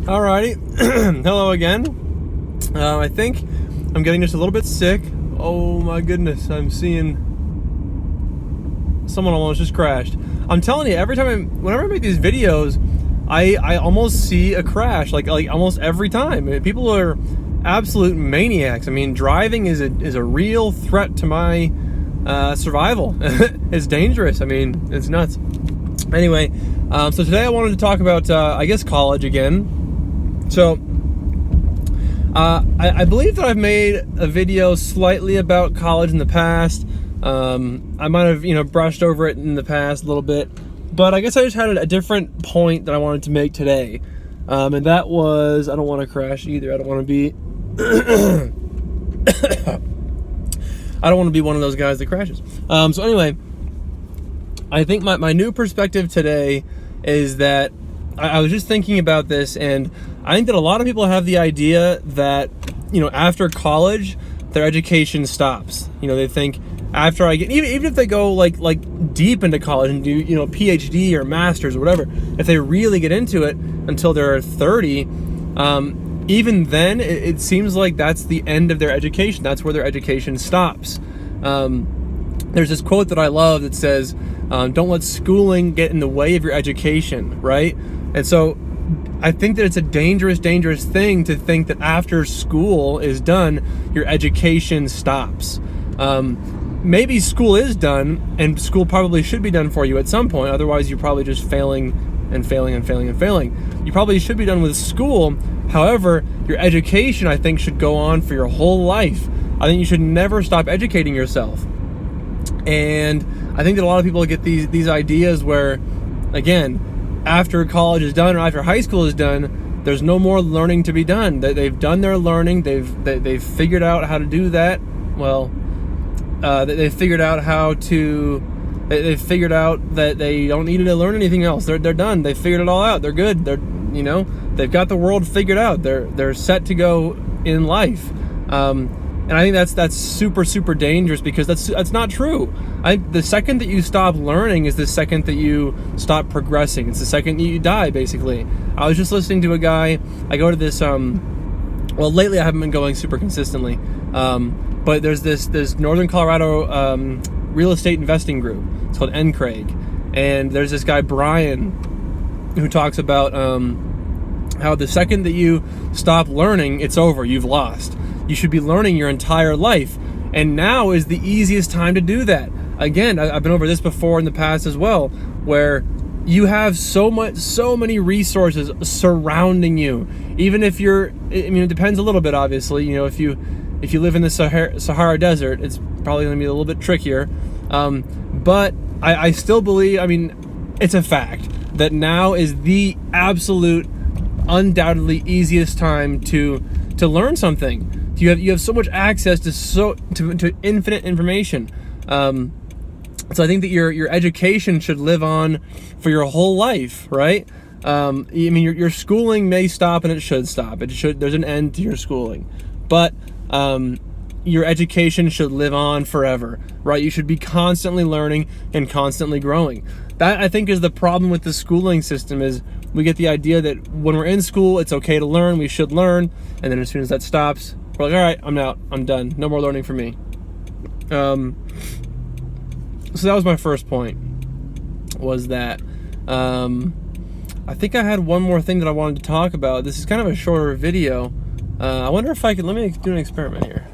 Alrighty, hello again. I think I'm getting just a little bit sick. Oh my goodness, I'm seeing someone almost just crashed. I'm telling you, whenever I make these videos, I almost see a crash, like almost every time. People are absolute maniacs. I mean, driving is a real threat to my survival. It's dangerous. I mean, it's nuts. Anyway, so today I wanted to talk about, I guess, college again. So, I believe that I've made a video slightly about college in the past. I might have, brushed over it in the past a little bit, but I guess I just had a different point that I wanted to make today. And that was, I don't want to crash either. I don't want to be, I don't want to be one of those guys that crashes. So anyway, I think my new perspective today is that I was just thinking about this, and I think that a lot of people have the idea that, after college, their education stops. They think after I get, even if they go like deep into college and do, PhD or masters or whatever, if they really get into it until they're 30, even then, it seems like that's the end of their education. That's where their education stops. There's this quote that I love that says, don't let schooling get in the way of your education, right? And so I think that it's a dangerous thing to think that after school is done, your education stops. Maybe school is done, and school probably should be done for you at some point. Otherwise, you're probably just failing. You probably should be done with school. However, your education, I think, should go on for your whole life. I think you should never stop educating yourself. And I think that a lot of people get these ideas where, again, after college is done or after high school is done, there's no more learning to be done. They've done their learning. They've figured out how to do that. Well, they've figured out they've figured out that they don't need to learn anything else. They're done. They figured it all out. They're good. They've got the world figured out. They're set to go in life. And I think that's super dangerous, because that's not true. The second that you stop learning is the second that you stop progressing. It's the second that you die, basically. I was just listening to a guy. I go to this. Well, lately I haven't been going super consistently. But there's this Northern Colorado real estate investing group. It's called NCRAG, and there's this guy Brian who talks about how the second that you stop learning, it's over. You've lost. You should be learning your entire life, and now is the easiest time to do that. Again, I've been over this before in the past as well, where you have so many resources surrounding you. Even if it depends a little bit, obviously. If you live in the Sahara Desert, it's probably going to be a little bit trickier. But I still believe, it's a fact that now is the absolute, undoubtedly easiest time to learn something. You have so much access to infinite information. So I think that your education should live on for your whole life, right? Your schooling may stop, and it should stop. There's an end to your schooling, but your education should live on forever, right? You should be constantly learning and constantly growing. That, I think, is the problem with the schooling system. Is we get the idea that when we're in school, it's okay to learn, we should learn, and then as soon as that stops, we're like, all right, I'm out, I'm done, no more learning for me. So that was my first point, was that I think I had one more thing that I wanted to talk about. This is kind of a shorter video. I wonder if I could, let me do an experiment here.